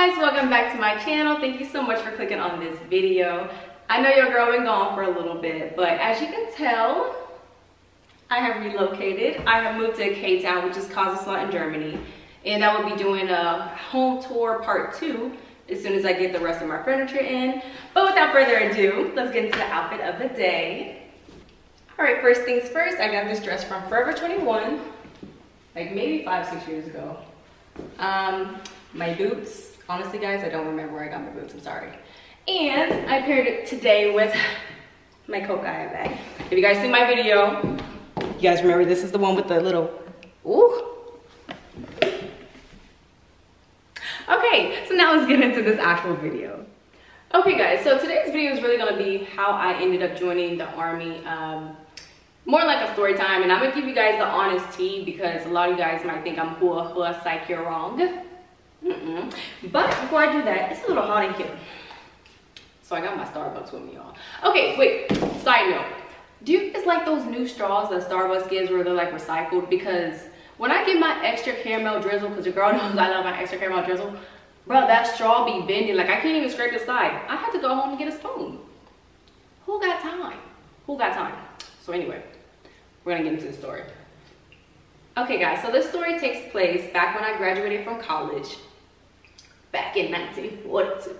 guys, welcome back to my channel. Thank you so much for clicking on this video. I know your girl been gone for a little bit, but as you can tell, I have relocated. I have moved to K-Town, which is Kaiserslautern in Germany, and I will be doing a home tour part 2 as soon as I get the rest of my furniture in. But without further ado, let's get into the outfit of the day. All right, first things first, I got this dress from Forever 21, like maybe 5-6 years ago. My boots, honestly guys, I don't remember where I got my boots, I'm sorry. And I paired it today with my Coke I bag. If you guys see my video, you guys remember this is the one with the little, ooh. Okay, so now let's get into this actual video. Okay guys, so today's video is really gonna be how I ended up joining the Army. More like a story time, and I'm gonna give you guys the honest tea because a lot of you guys might think I'm hua psych, you're wrong. But before I do that, it's a little hot in here. So I got my Starbucks with me, y'all. Okay, wait, side note. Do you guys like those new straws that Starbucks gives where they're like recycled? Because when I get my extra caramel drizzle, because your girl knows I love my extra caramel drizzle, bro, that straw be bending. Like I can't even scrape the side. I had to go home and get a spoon. Who got time? Who got time? So anyway, we're gonna get into the story. Okay guys, so this story takes place back when I graduated from college. Back in 1942.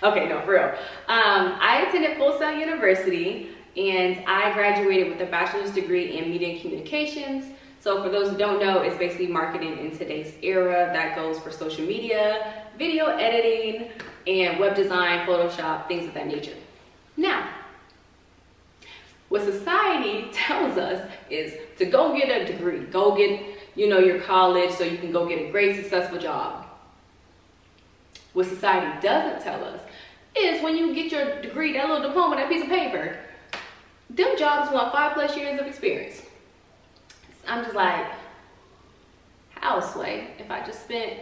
Okay, no, for real. I attended Full Sail University and I graduated with a bachelor's degree in media and communications. So for those who don't know, it's basically marketing in today's era that goes for social media, video editing, and web design, Photoshop, things of that nature. Now, what society tells us is to go get a degree, go get, you know, your college so you can go get a great, successful job. What society doesn't tell us is when you get your degree, that little diploma, that piece of paper, them jobs want 5+ years of experience. I'm just like, how, Sway, if I just spent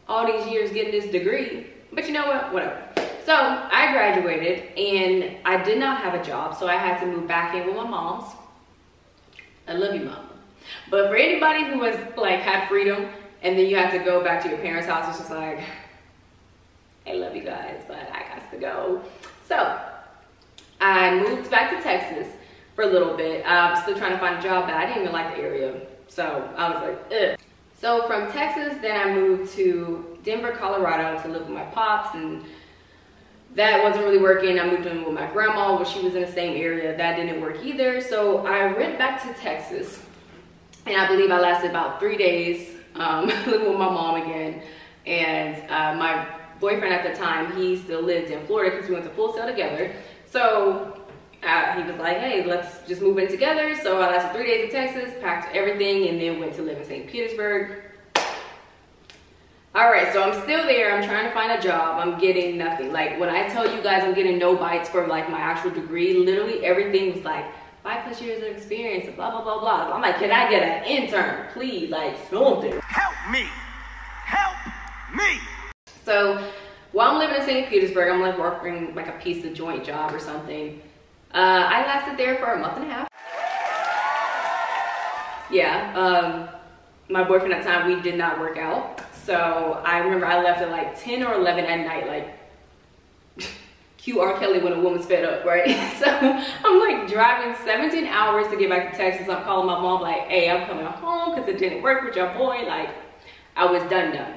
all these years getting this degree? But you know what, whatever. So I graduated and I did not have a job, so I had to move back in with my mom's. I love you, mama. But for anybody who was like had freedom and then you had to go back to your parents' house, it's just like, I love you guys, but I got to go. So I moved back to Texas for a little bit. I'm still trying to find a job, but I didn't even like the area. So I was like, ugh. So from Texas, then I moved to Denver, Colorado to live with my pops, and that wasn't really working. I moved in with my grandma, but she was in the same area. That didn't work either. So I went back to Texas, and I believe I lasted about 3 days living with my mom again. And my boyfriend at the time, he still lived in Florida because we went to Full Sail together. So he was like, hey, let's just move in together. So I lasted 3 days in Texas, packed everything, and then went to live in St. Petersburg. All right, so I'm still there. I'm trying to find a job. I'm getting nothing. Like when I tell you guys I'm getting no bites for like my actual degree, literally everything was like 5+ years of experience, blah, blah, blah, blah. I'm like, can I get an intern, please? Like something. Help me, help me. So while I'm living in St. Petersburg, I'm like working like a piece of joint job or something. I lasted there for a month and a half. Yeah, my boyfriend at the time, we did not work out. So I remember I left at like 10 or 11 at night, like cue R. Kelly when a woman's fed up, right? So I'm like driving 17 hours to get back to Texas. I'm calling my mom like, hey, I'm coming home because it didn't work with your boy. Like I was done.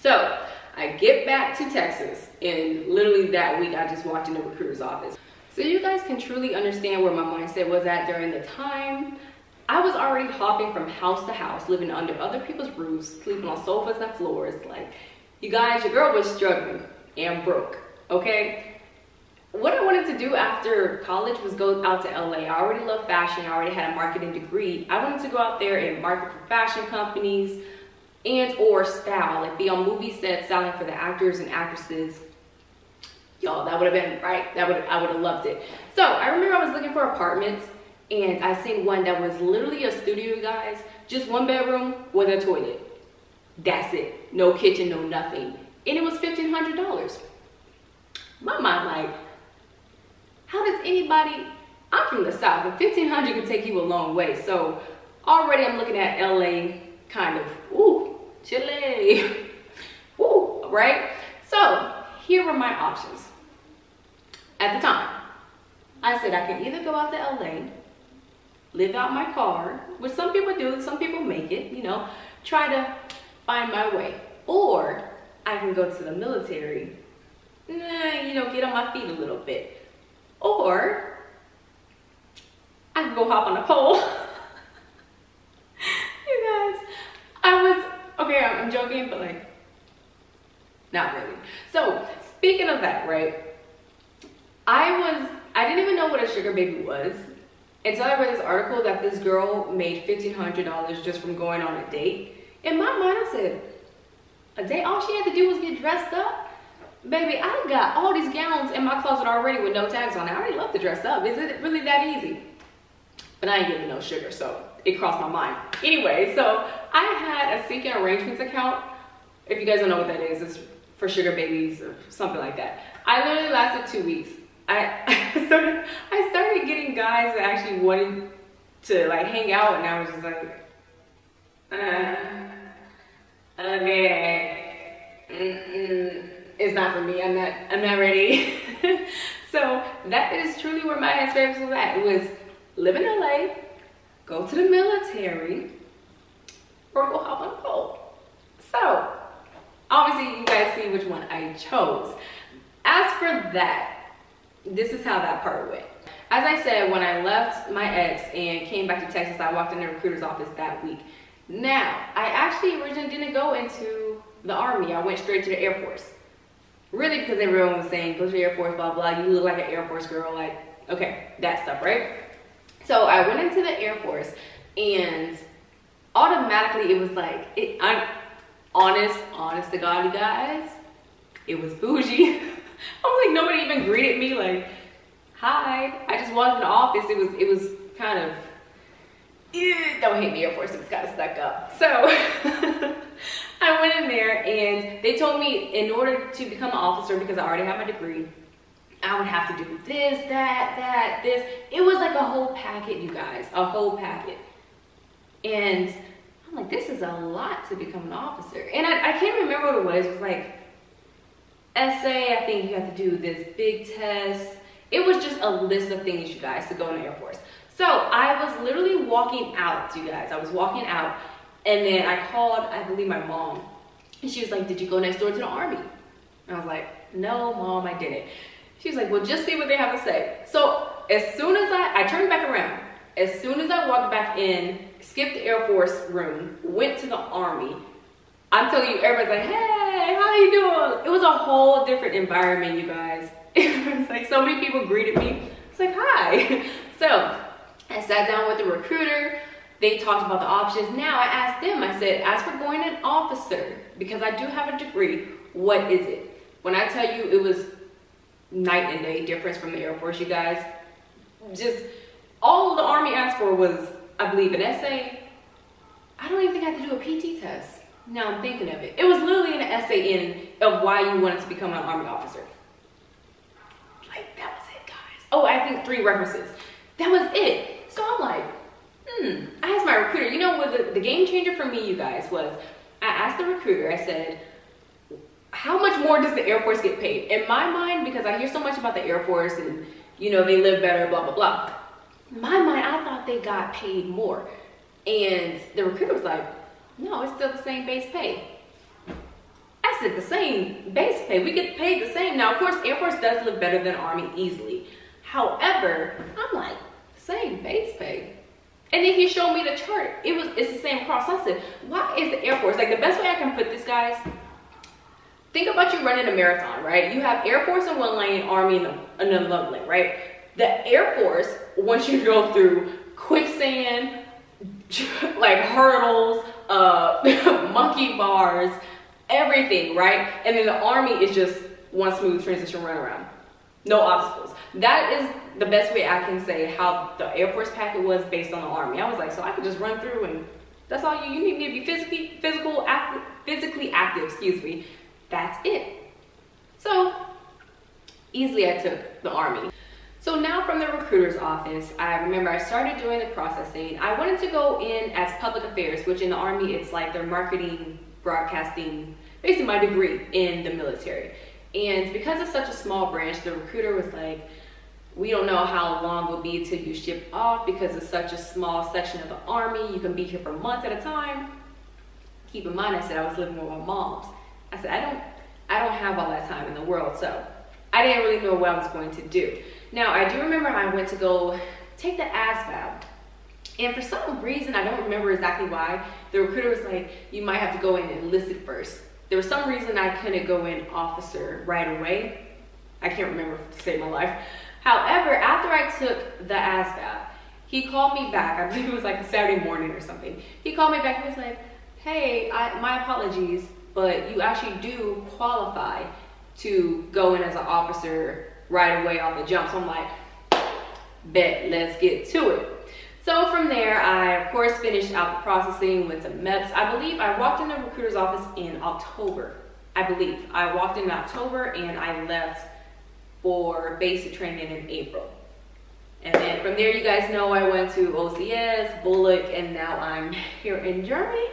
So I get back to Texas, and literally that week I just walked in the recruiter's office. So you guys can truly understand where my mindset was at during the time. I was already hopping from house to house, living under other people's roofs, sleeping on sofas and floors. Like, you guys, your girl was struggling and broke, okay? What I wanted to do after college was go out to LA. I already love fashion. I already had a marketing degree. I wanted to go out there and market for fashion companies and or style, like be on movie sets, styling for the actors and actresses. Y'all, that would have been, right? I would have loved it. So I remember I was looking for apartments, and I seen one that was literally a studio, guys. Just 1 bedroom with a toilet. That's it. No kitchen, no nothing. And it was $1,500. My mind like, how does anybody, I'm from the South, and $1,500 could take you a long way. So already I'm looking at LA kind of, ooh, Chile. Ooh, right? So here were my options at the time. I said I can either go out to LA, live out my car, which some people do, some people make it, you know, try to find my way. Or I can go to the military, you know, get on my feet a little bit. Or I can go hop on a pole. You guys, okay, I'm joking, but like, not really. So speaking of that, right? I didn't even know what a sugar baby was until I read this article that this girl made $1,500 just from going on a date. In my mind, I said, a date, all she had to do was get dressed up? Baby, I got all these gowns in my closet already with no tags on. I already love to dress up. Is it really that easy? But I ain't getting no sugar, so it crossed my mind. Anyway, so I had a Seeking Arrangements account. If you guys don't know what that is, it's for sugar babies or something like that. I literally lasted 2 weeks. I started getting guys that actually wanted to like hang out, and I was just like, okay, it's not for me. I'm not ready. So that is truly where my headspace was at. It was live in LA, go to the military, or go hop on a pole. So obviously you guys see which one I chose. As for that, this is how that part went. As I said, when I left my ex and came back to Texas, I walked in the recruiter's office that week. Now, I actually originally didn't go into the Army. I went straight to the Air Force. Really, because everyone was saying, go to the Air Force, blah, blah. You look like an Air Force girl. Like, okay, that stuff, right? So I went into the Air Force, and automatically it was like, I'm honest to God, you guys, it was bougie. I'm like, nobody even greeted me like, hi. I just walked in the office. It was kind of, don't hate me, Air Force, it was kind of stuck up. So I went in there, and they told me in order to become an officer, because I already had my degree, I would have to do this, that, this. It was like a whole packet, you guys, a whole packet. And I'm like, this is a lot to become an officer. And I can't remember what it was. It was like, essay, I think you have to do this big test. It was just a list of things, you guys, to go in the Air Force. So I was literally walking out, you guys. I was walking out, and then I called, I believe, my mom. And she was like, did you go next door to the Army? And I was like, no, Mom, I didn't. She was like, well, just see what they have to say. So as soon as I turned back around, as soon as I walked back in, skipped the Air Force room, went to the Army, I'm telling you, everybody's like, hey, how you doing? It was a whole different environment, you guys. It was like so many people greeted me. It's like, hi. So I sat down with the recruiter. They talked about the options. Now I asked them, I said, as for going an officer, because I do have a degree, what is it? When I tell you it was night and day difference from the Air Force, you guys, just all the Army asked for was, I believe, an essay. I don't even think I had to do a PT test. Now I'm thinking of it. It was literally an essay of why you wanted to become an Army officer. Like, that was it, guys. Oh, I think 3 references. That was it. So I'm like, I asked my recruiter. You know what the game changer for me, you guys, was I asked the recruiter, I said, how much more does the Air Force get paid? In my mind, because I hear so much about the Air Force and, you know, they live better, blah, blah, blah. In my mind, I thought they got paid more. And the recruiter was like, no, it's still the same base pay. I said, the same base pay? We get paid the same. Now, of course, Air Force does live better than Army easily. However, I'm like, same base pay. And then he showed me the chart. It's the same across. So I said, why is the Air Force, like, the best way I can put this, guys, think about you running a marathon, right? You have Air Force in one lane, Army in another lane, right? The Air Force, once you go through quicksand, like hurdles, monkey bars, everything, right? And then the Army is just one smooth transition run around. No obstacles. That is the best way I can say how the Air Force packet was based on the Army. I was like, so I could just run through, and that's all you need me to be physically active, excuse me. That's it. So easily I took the Army. So now from the recruiter's office, I remember I started doing the processing. I wanted to go in as public affairs, which in the Army, it's like their marketing, broadcasting basically my degree in the military. And because it's such a small branch, the recruiter was like, we don't know how long it will be till you ship off because it's such a small section of the Army. You can be here for months at a time. Keep in mind, I said I was living with my moms. I said, I don't have all that time in the world, so I didn't really know what I was going to do. Now, I do remember I went to go take the ASVAB, and for some reason, I don't remember exactly why, the recruiter was like, you might have to go in and enlist it first. There was some reason I couldn't go in officer right away. I can't remember to save my life. However, after I took the ASVAB, he called me back. I believe it was like a Saturday morning or something. He called me back and was like, hey, my apologies, but you actually do qualify to go in as an officer right away off the jump. So I'm like, bet, let's get to it. So from there, I of course finished out the processing, went to MEPS. I believe I walked in the recruiter's office in October. I believe I walked in October and I left for basic training in April. And then from there, you guys know I went to OCS, Bullock, and now I'm here in Germany.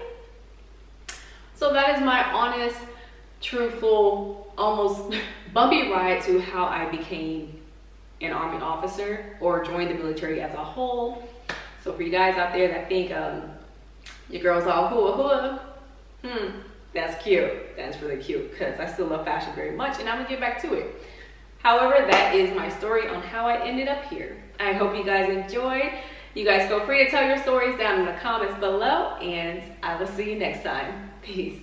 So that is my honest, truthful, almost bumpy ride to how I became an Army officer or joined the military as a whole. So for you guys out there that think your girl's all hooah hooah, that's cute. That's really cute because I still love fashion very much and I'm gonna get back to it. However, that is my story on how I ended up here. I hope you guys enjoyed. You guys feel free to tell your stories down in the comments below and I will see you next time. Peace.